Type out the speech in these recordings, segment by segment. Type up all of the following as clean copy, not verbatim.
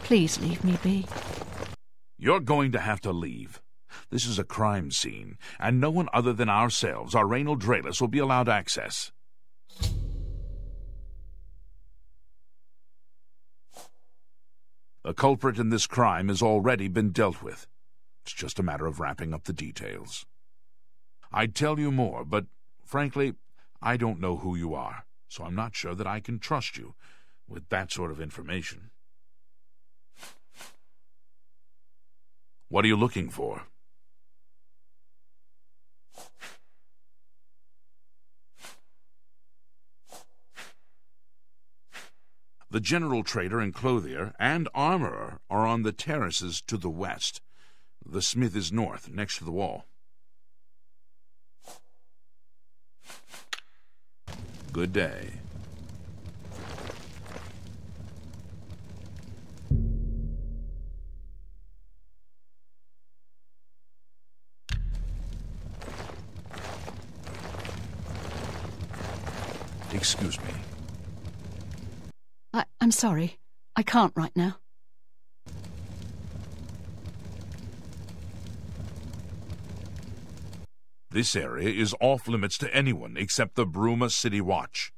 Please leave me be. You're going to have to leave. This is a crime scene, and no one other than ourselves, our Raynal Draelis, will be allowed access. The culprit in this crime has already been dealt with. It's just a matter of wrapping up the details. I'd tell you more, but frankly, I don't know who you are, so I'm not sure that I can trust you with that sort of information. What are you looking for? The general trader and clothier and armorer are on the terraces to the west. The smith is north, next to the wall. Good day. Excuse me. I'm sorry. I can't right now. This area is off limits to anyone except the Bruma City Watch.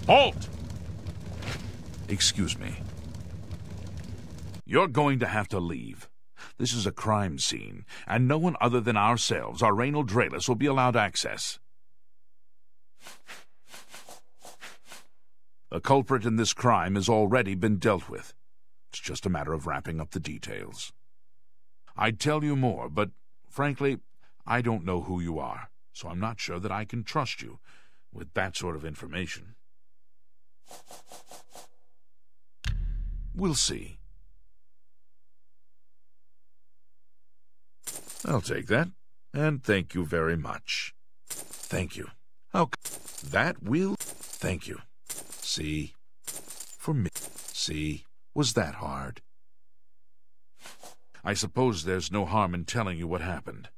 Halt! Excuse me. You're going to have to leave. This is a crime scene, and no one other than ourselves, our Raynal Draelis, will be allowed access. The culprit in this crime has already been dealt with. It's just a matter of wrapping up the details. I'd tell you more, but frankly, I don't know who you are, so I'm not sure that I can trust you with that sort of information. We'll see. I'll take that, and thank you very much. Thank you. That will... Thank you. See? For me. See? Was that hard? I suppose there's no harm in telling you what happened.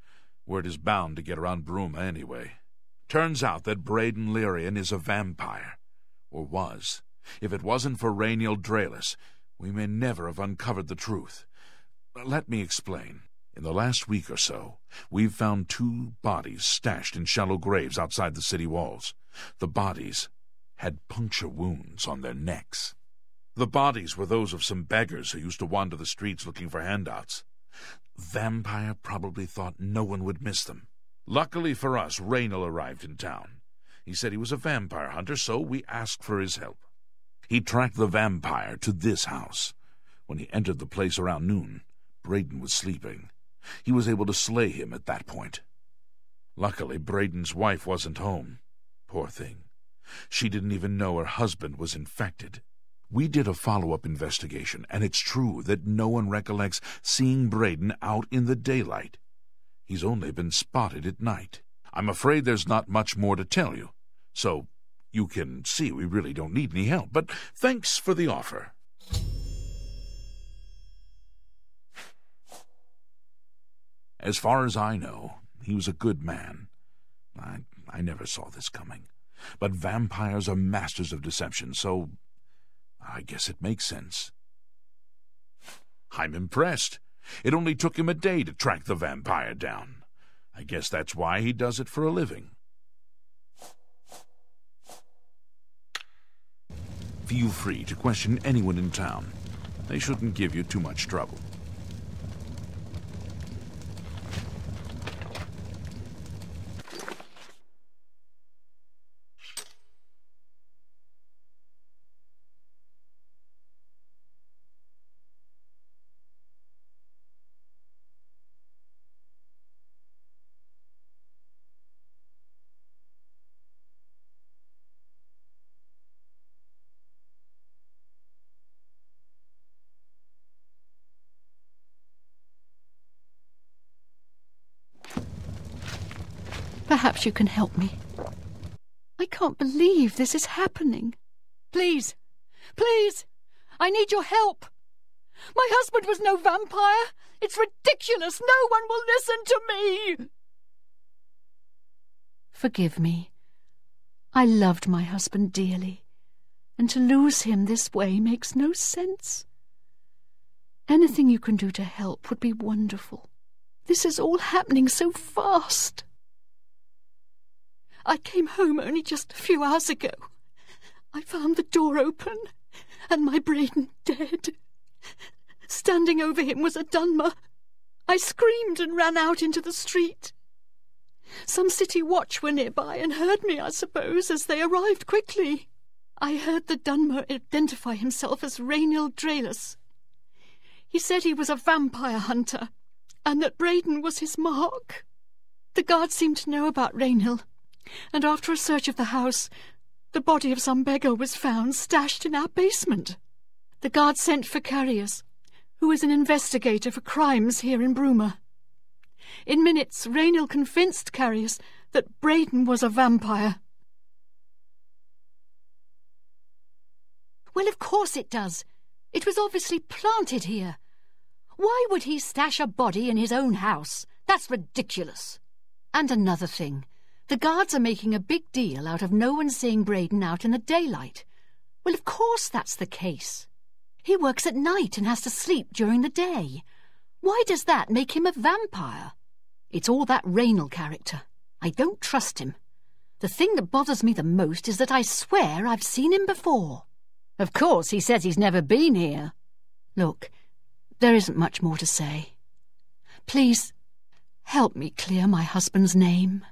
Word is bound to get around Bruma anyway. Turns out that Braden Lyrian is a vampire. Or was. If it wasn't for Raynal Draelis, we may never have uncovered the truth. Let me explain. In the last week or so, we've found 2 bodies stashed in shallow graves outside the city walls. The bodies had puncture wounds on their necks. The bodies were those of some beggars who used to wander the streets looking for handouts. Vampire probably thought no one would miss them. Luckily for us, Raynal arrived in town. He said he was a vampire hunter, so we asked for his help. He tracked the vampire to this house. When he entered the place around noon, Braden was sleeping. He was able to slay him at that point. Luckily, Braden's wife wasn't home. Poor thing. She didn't even know her husband was infected. We did a follow-up investigation, and it's true that no one recollects seeing Braden out in the daylight. He's only been spotted at night. I'm afraid there's not much more to tell you, so you can see we really don't need any help, but thanks for the offer. As far as I know, he was a good man. I never saw this coming. But vampires are masters of deception, so I guess it makes sense. I'm impressed. It only took him a day to track the vampire down. I guess that's why he does it for a living. Feel free to question anyone in town. They shouldn't give you too much trouble. Perhaps you can help me. I can't believe this is happening. Please, please, I need your help. My husband was no vampire. It's ridiculous. No one will listen to me. Forgive me. I loved my husband dearly, and to lose him this way makes no sense. Anything you can do to help would be wonderful. This is all happening so fast. I came home only just a few hours ago. I found the door open and my Braden dead. Standing over him was a Dunmer. I screamed and ran out into the street. Some city watch were nearby and heard me, I suppose, as they arrived quickly. I heard the Dunmer identify himself as Rainiel Draelus. He said he was a vampire hunter and that Braden was his mark. The guards seemed to know about Rainiel, and after a search of the house, the body of some beggar was found stashed in our basement. The guards sent for Carriers, who is an investigator for crimes here in Bruma. In minutes, Rainiel convinced Carriers that Braden was a vampire. Well, of course it does. It was obviously planted here. Why would he stash a body in his own house? That's ridiculous. And another thing. The guards are making a big deal out of no one seeing Braden out in the daylight. Well, of course that's the case. He works at night and has to sleep during the day. Why does that make him a vampire? It's all that Rainiel character. I don't trust him. The thing that bothers me the most is that I swear I've seen him before. Of course, he says he's never been here. Look, there isn't much more to say. Please, help me clear my husband's name.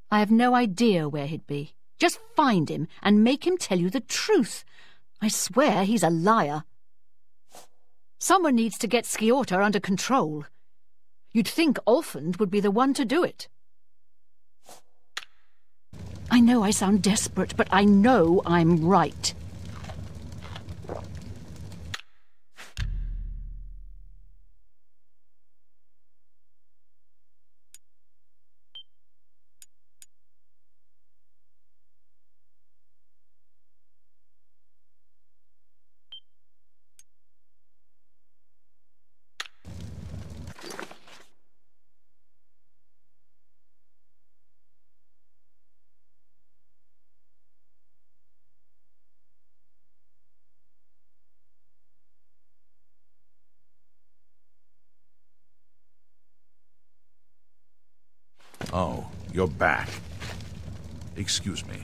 I have no idea where he'd be. Just find him and make him tell you the truth. I swear he's a liar. Someone needs to get Sciorta under control. You'd think Olfand would be the one to do it. I know I sound desperate, but I know I'm right. Oh, you're back. Excuse me.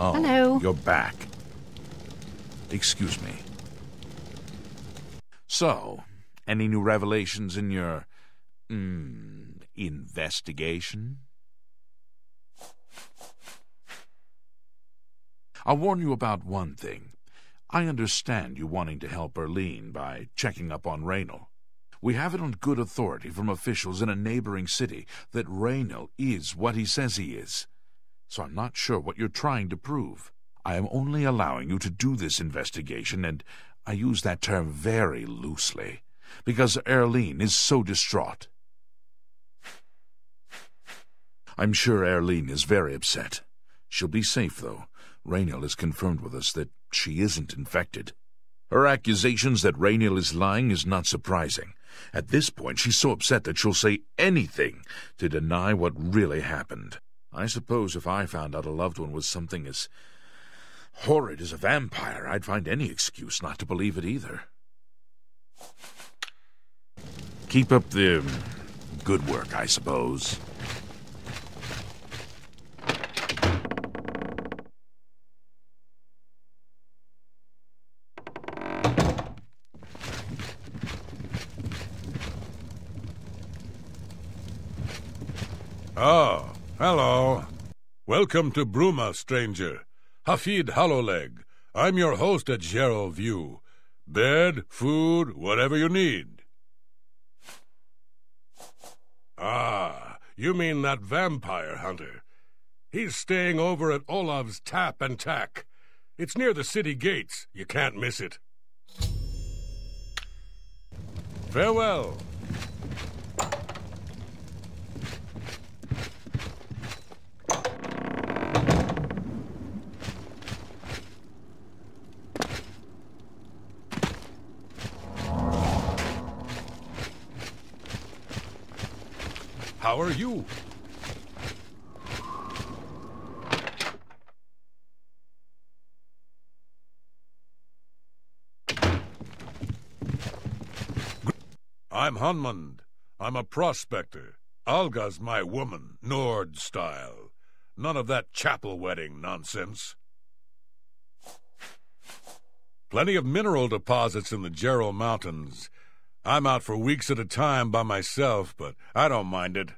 Oh, hello. You're back. Excuse me. So, any new revelations in your, investigation? I'll warn you about one thing. I understand you wanting to help Erlene by checking up on Raynal. We have it on good authority from officials in a neighboring city that Raynal is what he says he is. So I'm not sure what you're trying to prove. I am only allowing you to do this investigation, and I use that term very loosely, because Erlene is so distraught. I'm sure Erlene is very upset. She'll be safe, though. Raynal has confirmed with us that she isn't infected. Her accusations that Raynal is lying is not surprising. At this point, she's so upset that she'll say anything to deny what really happened. I suppose if I found out a loved one was something as horrid as a vampire, I'd find any excuse not to believe it either. Keep up the good work, I suppose. Oh, hello. Welcome to Bruma, stranger. Hafid Hollowleg. I'm your host at Gerald View. Bed, food, whatever you need. Ah, you mean that vampire hunter. He's staying over at Olav's Tap and Tack. It's near the city gates. You can't miss it. Farewell. How are you? I'm Hunmund. I'm a prospector. Alga's my woman, Nord style. None of that chapel wedding nonsense. Plenty of mineral deposits in the Gerald Mountains. I'm out for weeks at a time by myself, but I don't mind it.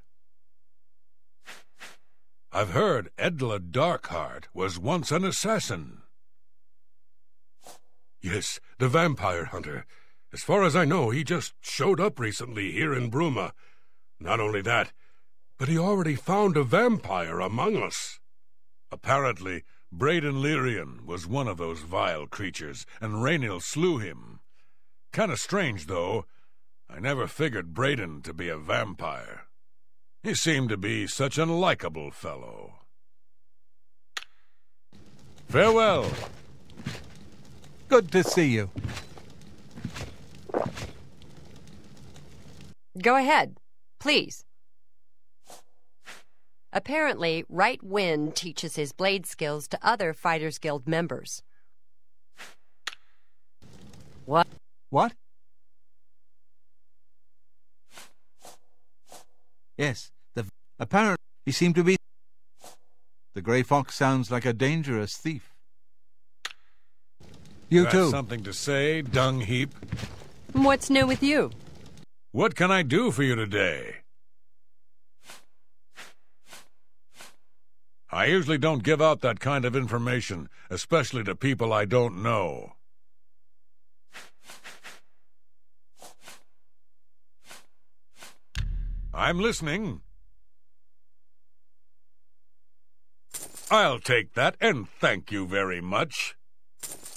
I've heard Edla Darkheart was once an assassin. Yes, the vampire hunter. As far as I know, he just showed up recently here in Bruma. Not only that, but he already found a vampire among us. Apparently, Braden Lyrian was one of those vile creatures, and Raynal slew him. Kinda strange, though. I never figured Braden to be a vampire. He seemed to be such an likable fellow. Farewell. Good to see you. Go ahead, please. Apparently, Right Wind teaches his blade skills to other Fighters Guild members. What? What? Yes, apparently he seemed to be... The Grey Fox sounds like a dangerous thief. You Got too. Something to say, dung heap? What's new with you? What can I do for you today? I usually don't give out that kind of information, especially to people I don't know. I'm listening. I'll take that, and thank you very much.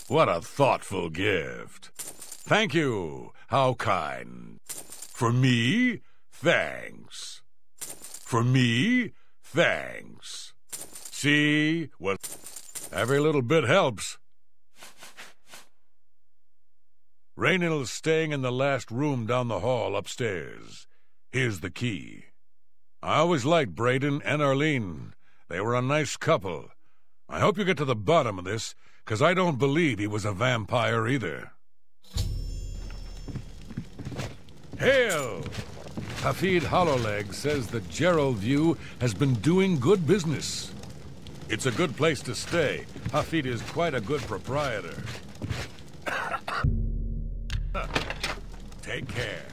What a thoughtful gift. Thank you. How kind. For me, thanks. For me, thanks. See, what? Every little bit helps. Raynal's staying in the last room down the hall upstairs. Here's the key. I always liked Braden and Arlene. They were a nice couple. I hope you get to the bottom of this, because I don't believe he was a vampire either. Hail! Hafid Hollowleg says that Gerald View has been doing good business. It's a good place to stay. Hafid is quite a good proprietor. Take care.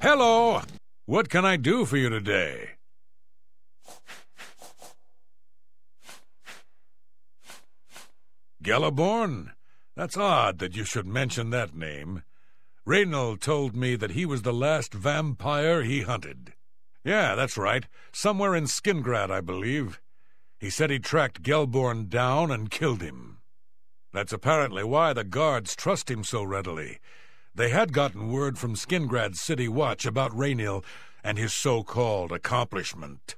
Hello! What can I do for you today? Gelliborn? That's odd that you should mention that name. Reynald told me that he was the last vampire he hunted. Yeah, that's right. Somewhere in Skingrad, I believe. He said he tracked Gelborn down and killed him. That's apparently why the guards trust him so readily. They had gotten word from Skingrad's City Watch about Raynil and his so-called accomplishment.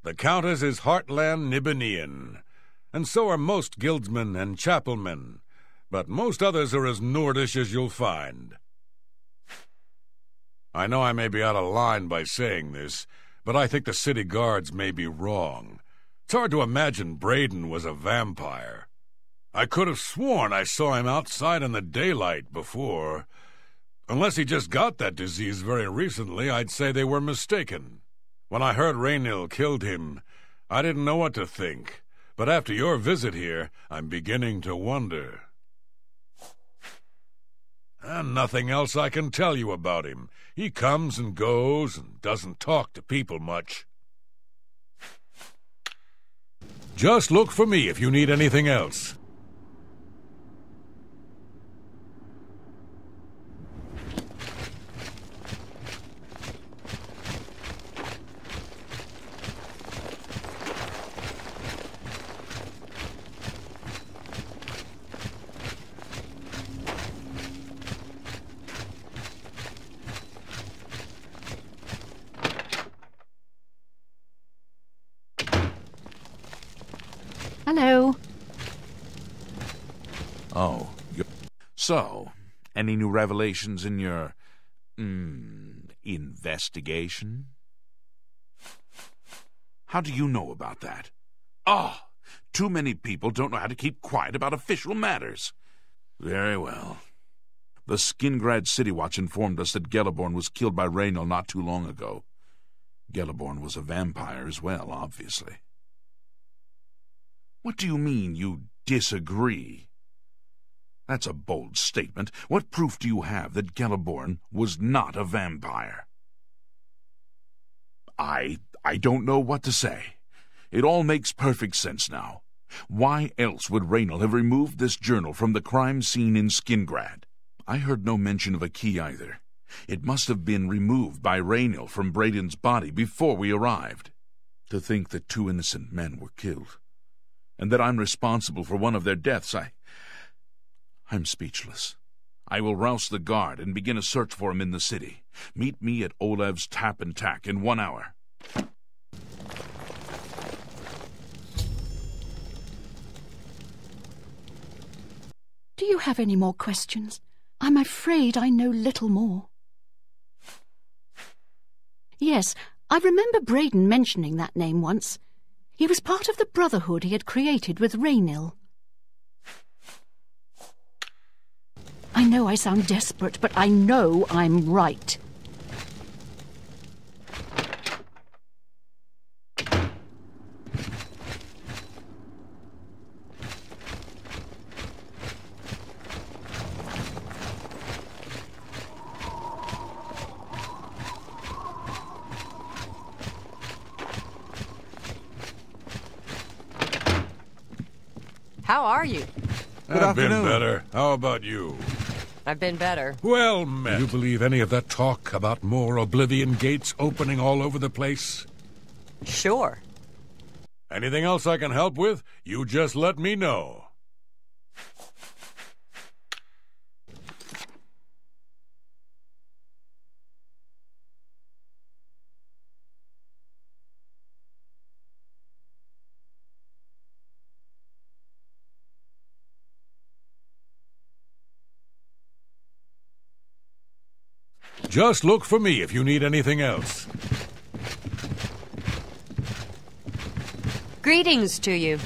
The Countess is Heartland Nibenian, and so are most guildsmen and chapelmen, but most others are as Nordish as you'll find. I know I may be out of line by saying this, but I think the city guards may be wrong. It's hard to imagine Braden was a vampire. I could have sworn I saw him outside in the daylight before. Unless he just got that disease very recently, I'd say they were mistaken. When I heard Raynil killed him, I didn't know what to think. But after your visit here, I'm beginning to wonder. And nothing else I can tell you about him. He comes and goes and doesn't talk to people much. Just look for me if you need anything else. Hello. Oh, so, any new revelations in your, investigation? How do you know about that? Oh, too many people don't know how to keep quiet about official matters. Very well. The Skingrad City Watch informed us that Gelborn was killed by Raynil not too long ago. Gelborn was a vampire as well, obviously. What do you mean you disagree? That's a bold statement. What proof do you have that Gelborn was not a vampire? I don't know what to say. It all makes perfect sense now. Why else would Raynil have removed this journal from the crime scene in Skingrad? I heard no mention of a key either. It must have been removed by Raynil from Braden's body before we arrived. To think that 2 innocent men were killed, and that I'm responsible for one of their deaths, I'm speechless. I will rouse the guard and begin a search for him in the city. Meet me at Olev's Tap and Tack in 1 hour. Do you have any more questions? I'm afraid I know little more. Yes, I remember Braden mentioning that name once. He was part of the brotherhood he had created with Raynil. I know I sound desperate, but I know I'm right. How are you? I've been better. How about you? I've been better. Well met. Do you believe any of that talk about more Oblivion gates opening all over the place? Sure. Anything else I can help with? You just let me know. Just look for me if you need anything else. Greetings to you.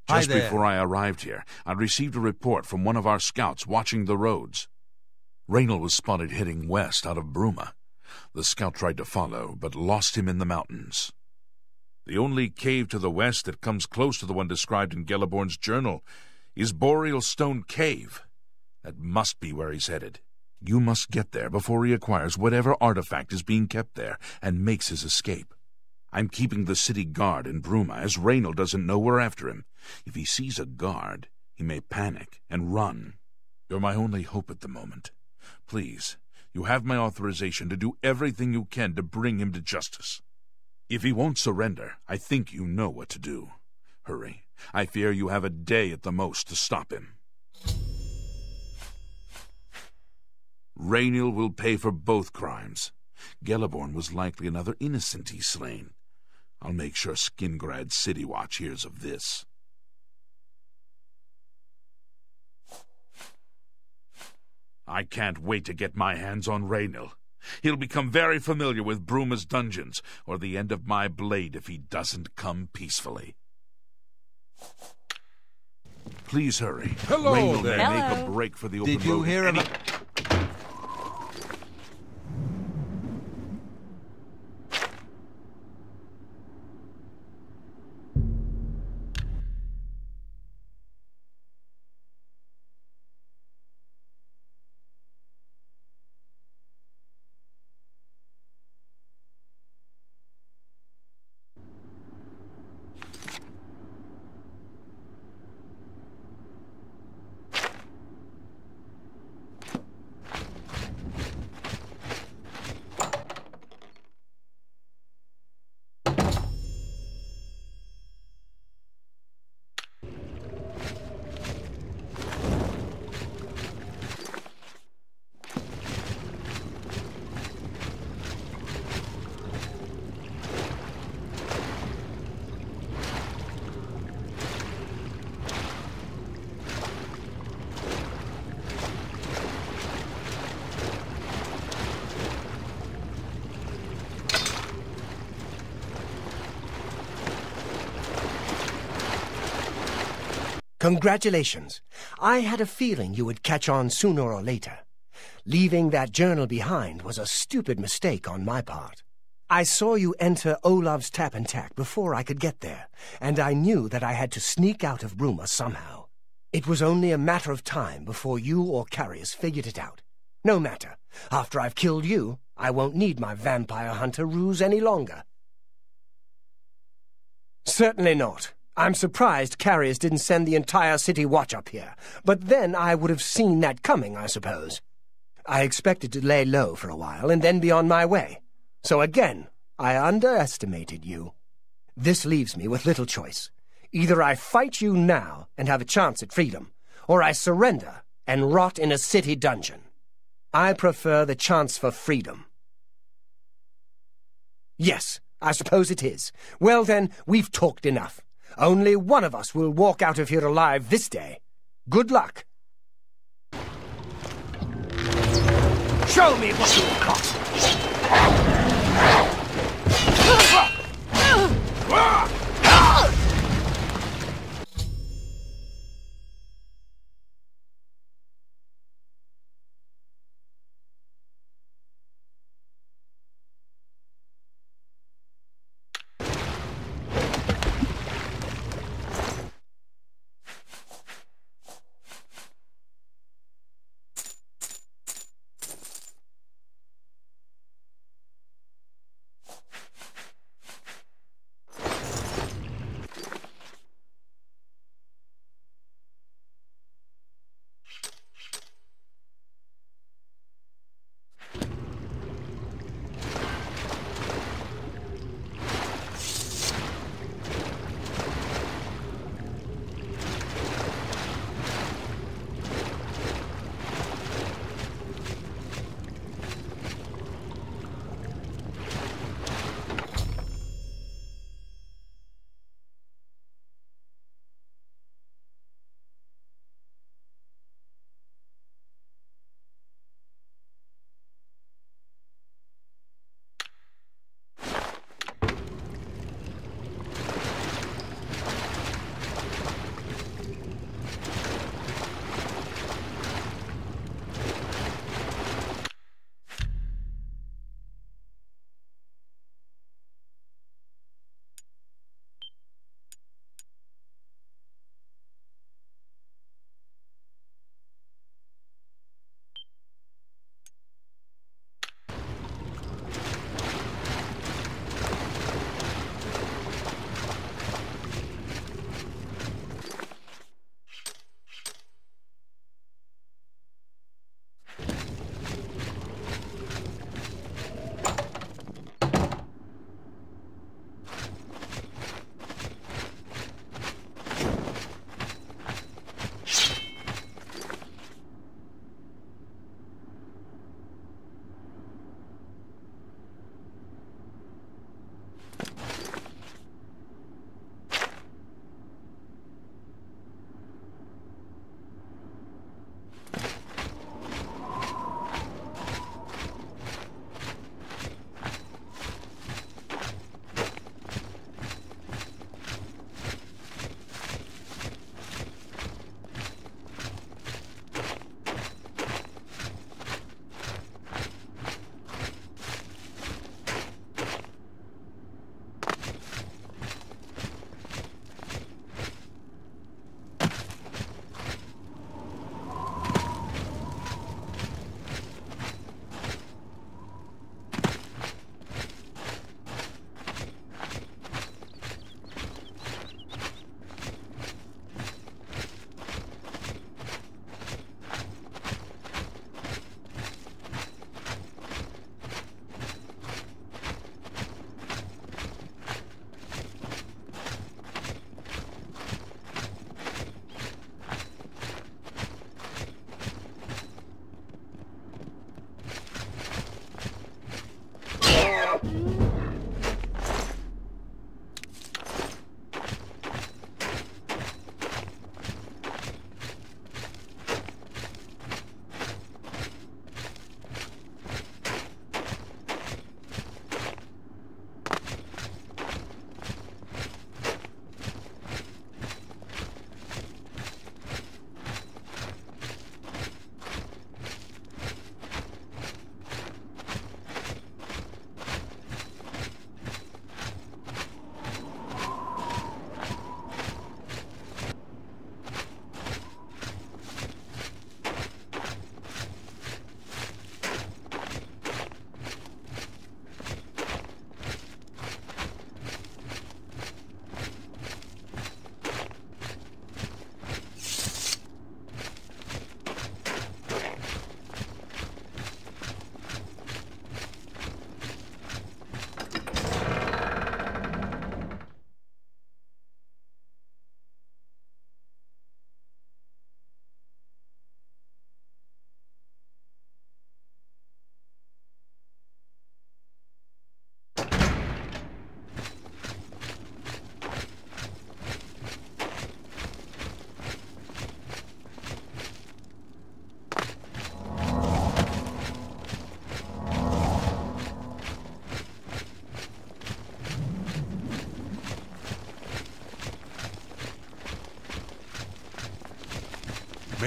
Just Hi there. before I arrived here, I received a report from one of our scouts watching the roads. Raynal was spotted heading west out of Bruma. The scout tried to follow, but lost him in the mountains. The only cave to the west that comes close to the one described in Gelliborn's journal is Boreal Stone Cave. That must be where he's headed. You must get there before he acquires whatever artifact is being kept there and makes his escape. I'm keeping the city guard in Bruma, as Raynal doesn't know we're after him. If he sees a guard, he may panic and run. You're my only hope at the moment. Please, you have my authorization to do everything you can to bring him to justice. If he won't surrender, I think you know what to do. Hurry. I fear you have a day at the most to stop him. Raynal will pay for both crimes. Gelliborn was likely another innocent he's slain. I'll make sure Skingrad City Watch hears of this. I can't wait to get my hands on Raynal. He'll become very familiar with Bruma's dungeons, or the end of my blade if he doesn't come peacefully. Please hurry. Hello Raynal there. may make Hello. a break for the open road. Did you hear any- about... Congratulations. I had a feeling you would catch on sooner or later. Leaving that journal behind was a stupid mistake on my part. I saw you enter Olav's Tap and Tack before I could get there, and I knew that I had to sneak out of Bruma somehow. It was only a matter of time before you or Carius figured it out. No matter. After I've killed you, I won't need my vampire hunter ruse any longer. Certainly not. I'm surprised Carius didn't send the entire city watch up here, but then I would have seen that coming, I suppose. I expected to lay low for a while and then be on my way. So again, I underestimated you. This leaves me with little choice. Either I fight you now and have a chance at freedom, or I surrender and rot in a city dungeon. I prefer the chance for freedom. Yes, I suppose it is. Well then, we've talked enough. Only one of us will walk out of here alive this day. Good luck. Show me what you've got.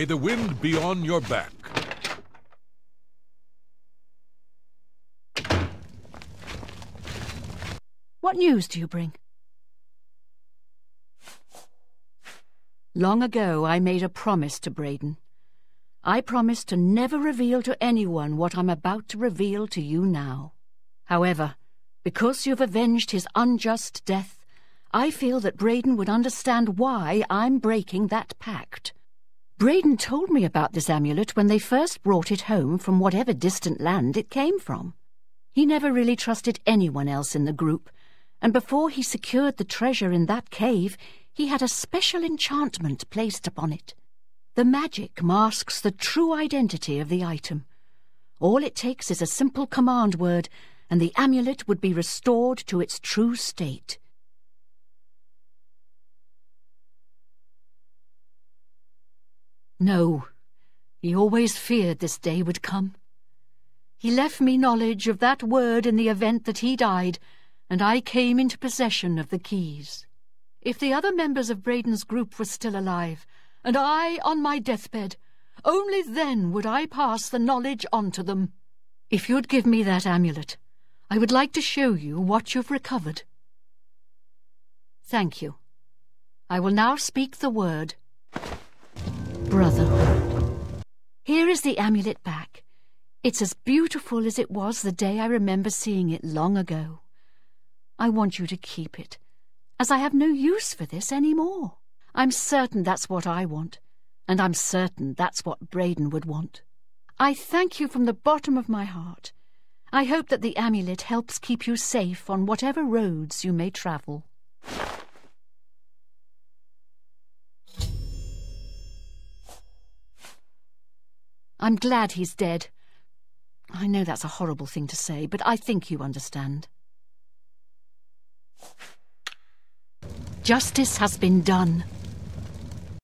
May the wind be on your back. What news do you bring? Long ago, I made a promise to Braden. I promised to never reveal to anyone what I'm about to reveal to you now. However, because you've avenged his unjust death, I feel that Braden would understand why I'm breaking that pact. Braden told me about this amulet when they first brought it home from whatever distant land it came from. He never really trusted anyone else in the group, and before he secured the treasure in that cave, he had a special enchantment placed upon it. The magic masks the true identity of the item. All it takes is a simple command word, and the amulet would be restored to its true state. No, he always feared this day would come. He left me knowledge of that word in the event that he died, and I came into possession of the keys. If the other members of Braden's group were still alive, and I on my deathbed, only then would I pass the knowledge on to them. If you'd give me that amulet, I would like to show you what you've recovered. Thank you. I will now speak the word. Brotherhood. Here is the amulet back. It's as beautiful as it was the day I remember seeing it long ago. I want you to keep it, as I have no use for this any more. I'm certain that's what I want, and I'm certain that's what Braden would want. I thank you from the bottom of my heart. I hope that the amulet helps keep you safe on whatever roads you may travel. I'm glad he's dead. I know that's a horrible thing to say, but I think you understand. Justice has been done.